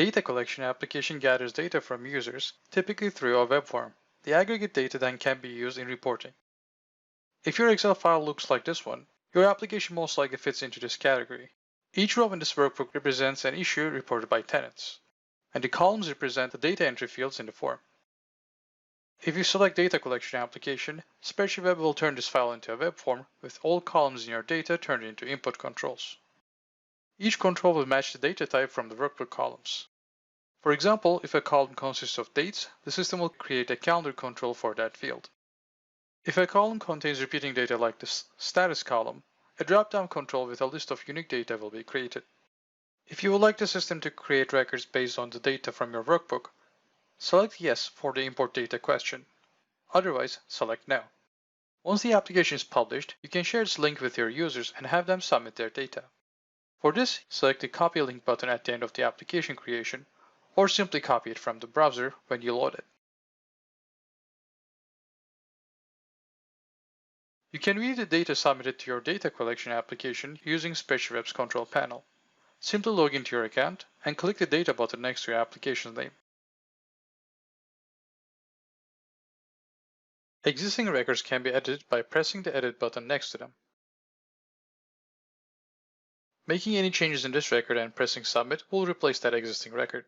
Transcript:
data collection application gathers data from users, typically through a web form. The aggregate data then can be used in reporting. If your Excel file looks like this one, your application most likely fits into this category. Each row in this workbook represents an issue reported by tenants, and the columns represent the data entry fields in the form. If you select Data Collection Application, SpreadsheetWeb will turn this file into a web form with all columns in your data turned into input controls. Each control will match the data type from the workbook columns. For example, if a column consists of dates, the system will create a calendar control for that field. If a column contains repeating data like the status column, a drop-down control with a list of unique data will be created. If you would like the system to create records based on the data from your workbook, select Yes for the Import Data question. Otherwise, select No. Once the application is published, you can share this link with your users and have them submit their data. For this, select the Copy Link button at the end of the application creation, or simply copy it from the browser when you load it. You can view the data submitted to your data collection application using SpreadsheetWeb's control panel. Simply log into your account and click the Data button next to your application's name. Existing records can be edited by pressing the Edit button next to them. Making any changes in this record and pressing Submit will replace that existing record.